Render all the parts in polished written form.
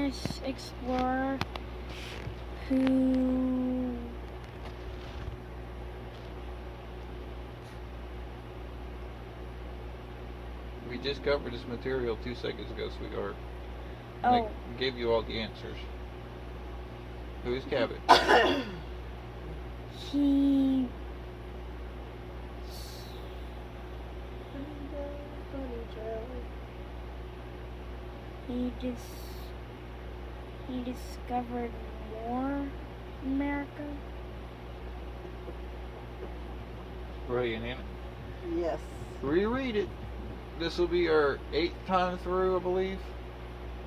famous explorer who We just covered this material 2 seconds ago, sweetheart. And oh I gave you all the answers. Who is Cabot? he he discovered more America. Brilliant, ain't it? Yes. Reread it. This will be our 8th time through, I believe.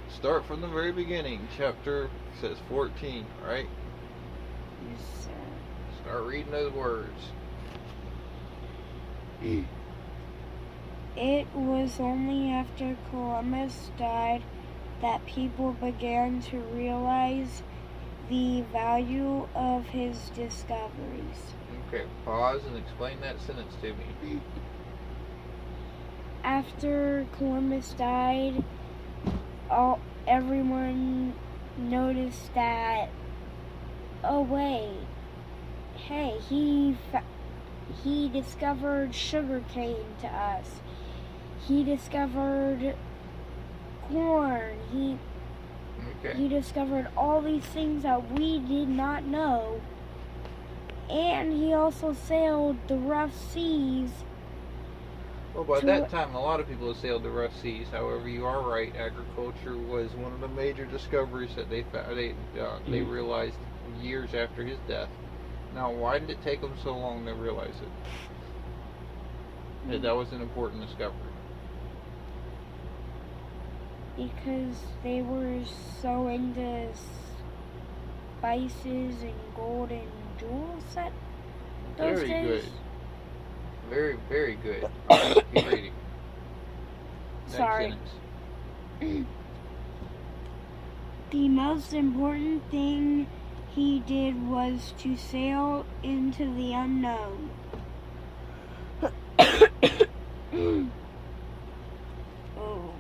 Start from the very beginning. Chapter says 14, right? Yes, sir. Start reading those words. It was only after Columbus died that people began to realize the value of his discoveries. Okay, pause and explain that sentence to me. After Columbus died, everyone noticed that, oh wait, hey, he discovered sugarcane to us. He discovered corn. He discovered all these things that we did not know. And he also sailed the rough seas. Well, by that time, a lot of people had sailed the rough seas. However, you are right. Agriculture was one of the major discoveries that they realized years after his death. Now, why did it take them so long to realize it? That was an important discovery. Because they were so into spices and gold and jewels at those Very days. good. Very, very good. Alright, keep reading. Next Sorry. sentence. The most important thing he did was to sail into the unknown. Oh.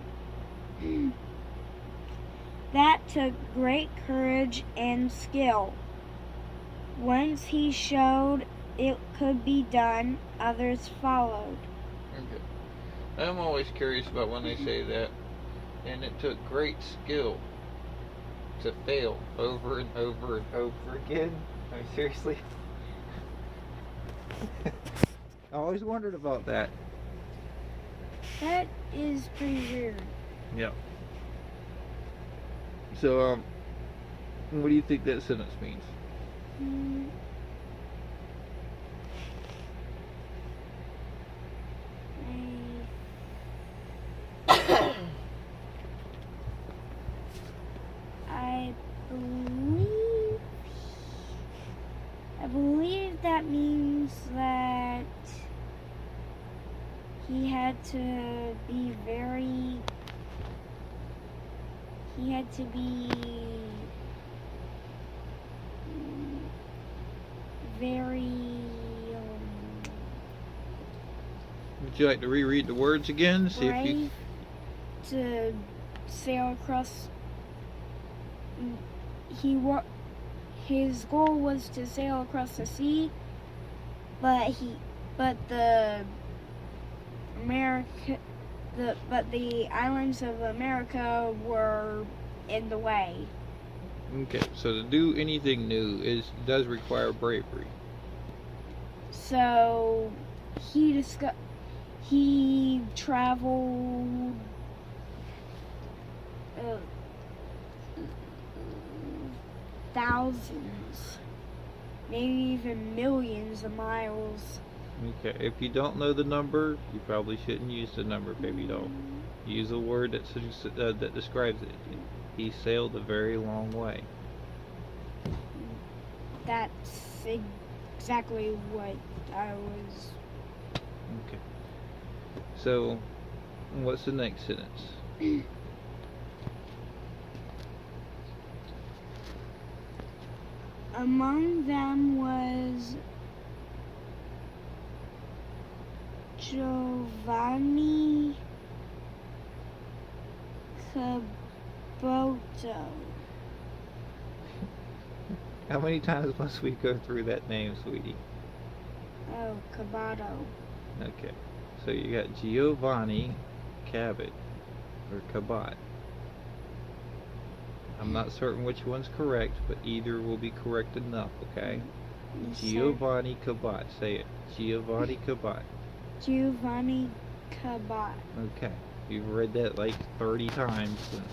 That took great courage and skill. Once he showed it could be done, others followed. Okay. I'm always curious about when they say that. And it took great skill to fail over and over and over again. I mean, seriously. I always wondered about that. That is pretty weird. Yeah. So, what do you think that sentence means? I believe that means that he had to be very Would you like to reread the words again? See if you brave to sail across. His goal was to sail across the sea, but the islands of America were in the way. Okay, so to do anything new does require bravery. So he traveled thousands, maybe even millions of miles. Okay, if you don't know the number, you probably shouldn't use the number, baby doll. Use a word that describes it. He sailed a very long way. That's exactly what I was. Okay. So, what's the next sentence? Among them was Giovanni Boto. How many times must we go through that name, sweetie? Oh, Caboto. Okay. So you got Giovanni Cabot, or Cabot. I'm not certain which one's correct, but either will be correct enough, okay? Yes, sir. Giovanni Cabot. Say it. Giovanni Cabot. Giovanni Cabot. Okay. You've read that like 30 times, and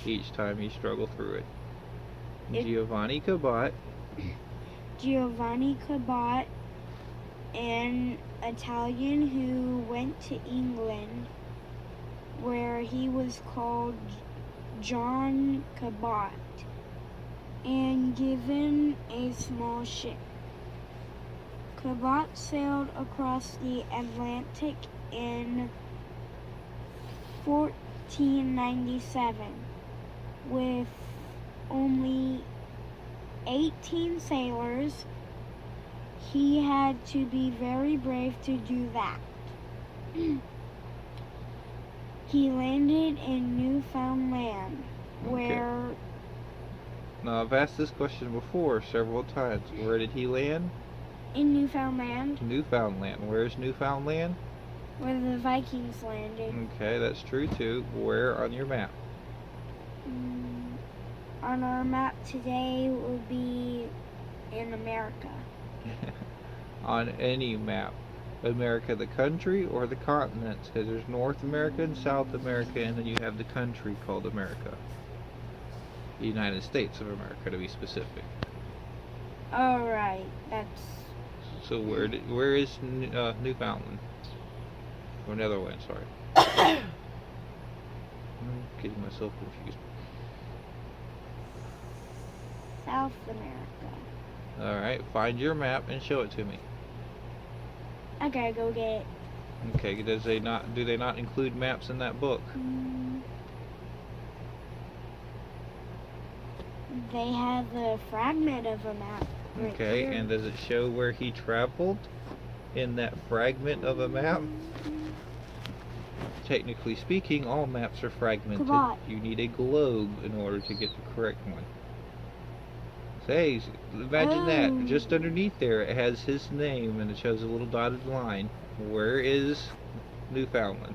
each time you struggle through it. Giovanni Cabot. Giovanni Cabot, an Italian who went to England, where he was called John Cabot, and given a small ship. Cabot sailed across the Atlantic in 1497 with only 18 sailors. He had to be very brave to do that. He landed in Newfoundland, where... Now, I've asked this question before several times. Where did he land? In Newfoundland. Newfoundland. Where's Newfoundland? Where the Vikings landed. Okay, that's true too. Where on your map? On our map today will be in America. On any map. America the country or the continents? Because there's North America and South America, and then you have the country called America. The United States of America, to be specific. Alright, that's... So where is Newfoundland? Or Netherlands, sorry. I'm getting myself confused. South America. Alright, find your map and show it to me. I gotta go get it. Okay, do they not include maps in that book? They have a fragment of a map. Right Okay, here. and does it show where he traveled in that fragment of a map? Technically speaking, all maps are fragmented. Cabot. You need a globe in order to get the correct one. Say, imagine that. Just underneath there, it has his name and it shows a little dotted line. Where is Newfoundland?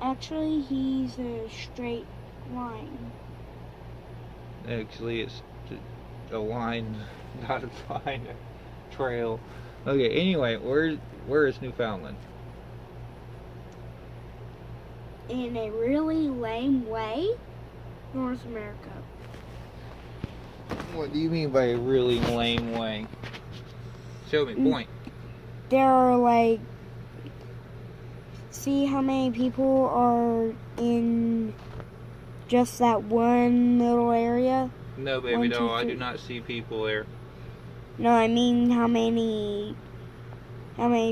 Actually, he's a straight line. Actually, it's a line, dotted line, a trail. Okay, anyway, where is Newfoundland? In a really lame way, North America. What do you mean by a really lame way? Show me, point. There are like... See how many people are in just that one little area? No, baby, 1, 2, no, I 3. do not see people there. No, I mean how many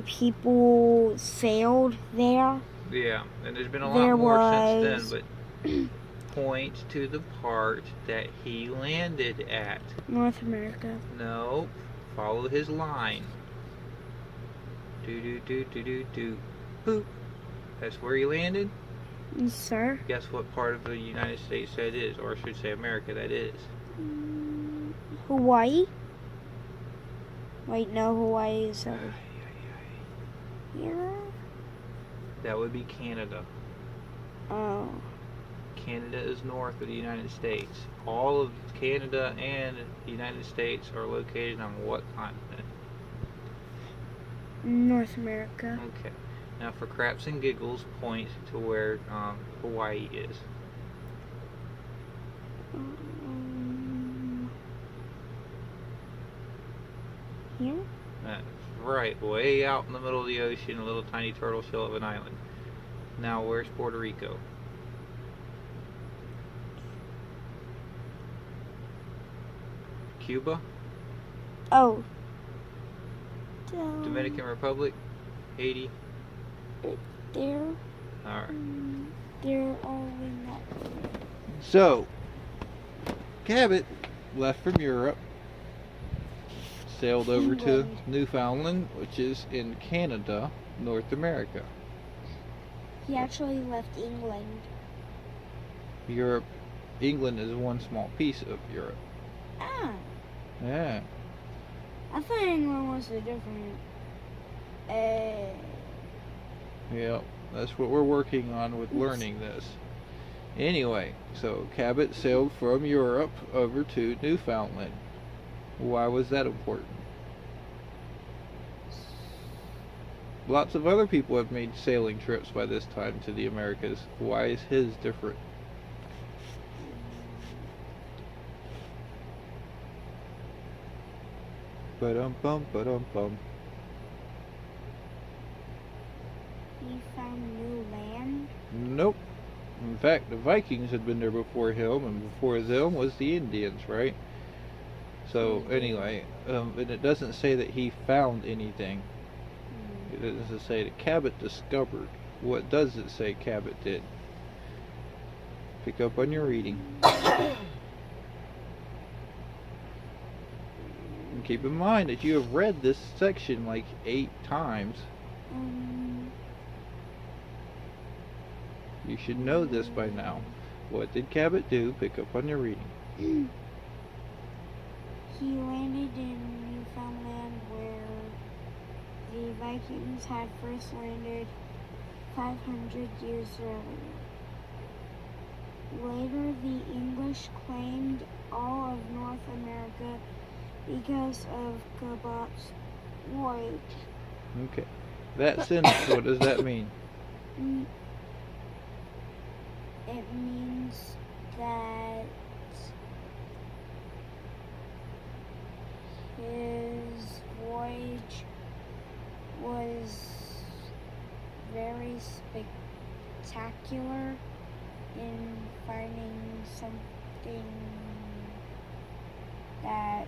people sailed there? Yeah, and there's been a There lot more was- since then, but point to the part that he landed at. North America. No, follow his line. Do. Boop. That's where he landed. Yes, sir. Guess what part of the United States that is, or I should say America that is. Hawaii? Wait, no, Hawaii is over here. That would be Canada. Oh. Canada is north of the United States. All of Canada and the United States are located on what continent? North America. Okay. Now, for craps and giggles, point to where Hawaii is. Here? That's right, way out in the middle of the ocean, a little tiny turtle shell of an island. Now, where's Puerto Rico? Cuba? Oh. Dominican Republic? Haiti? There. Alright. They're all in that. So, Cabot left from Europe, sailed over to England. Newfoundland, which is in Canada, North America. He actually left England. Europe England is one small piece of Europe. Ah, Yeah. I thought England was a different. Yep. That's what we're working on with learning this. Anyway, so Cabot sailed from Europe over to Newfoundland. Why was that important? Lots of other people have made sailing trips by this time to the Americas. Why is his different? Ba-dum-bum, ba-dum-bum. He found new land. Nope. In fact, the Vikings had been there before him, and before them was the Indians, right? So, anyway, and it doesn't say that he found anything. It doesn't say that Cabot discovered. What does it say Cabot did? Pick up on your reading. And keep in mind that you have read this section like 8 times. You should know this by now. What did Cabot do? Pick up on your reading. He landed in Newfoundland where the Vikings had first landed 500 years earlier. Later, the English claimed all of North America because of Cabot's voyage. Okay. That sentence, what does that mean? It means that his voyage was very spectacular in finding something that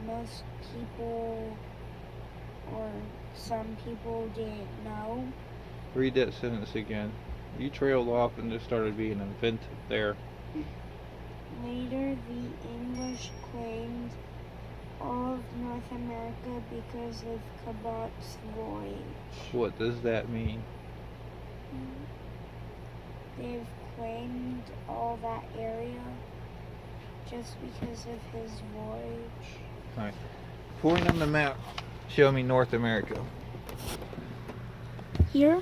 most people or some people didn't know. Read that sentence again. You trailed off and just started being inventive there. Later, the English claimed all of North America because of Cabot's voyage. What does that mean? They've claimed all that area just because of his voyage. Alright. Point on the map. Show me North America. Here?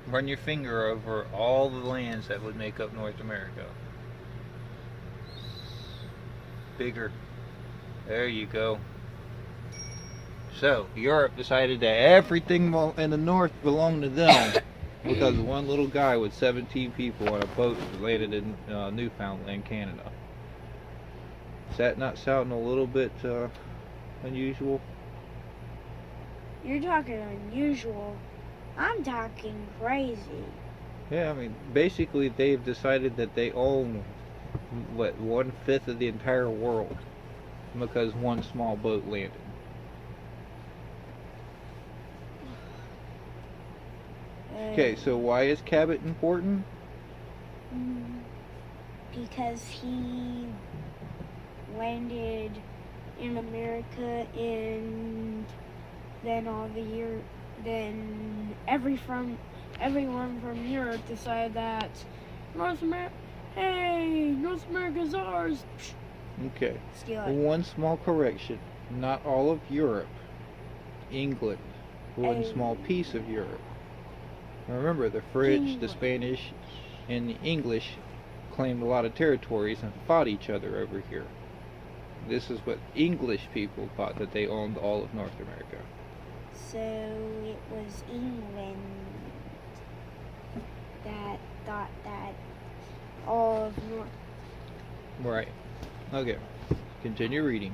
Run your finger over all the lands that would make up North America. Bigger. There you go. So, Europe decided that everything in the north belonged to them because one little guy with 17 people on a boat landed in Newfoundland, Canada. Is that not sounding a little bit unusual? You're talking unusual. I'm talking crazy. Yeah, I mean, basically they've decided that they own, what, 1/5 of the entire world because one small boat landed. Okay, so why is Cabot important? Because he landed in America and then everyone from Europe decided that North America's ours. Okay. Steal it. One small correction. Not all of Europe. England. One small piece of Europe. Remember, the French, the Spanish, and the English claimed a lot of territories and fought each other over here. This is what English people thought, that they owned all of North America. So it was England that thought that all of North. Right. Okay. Continue reading.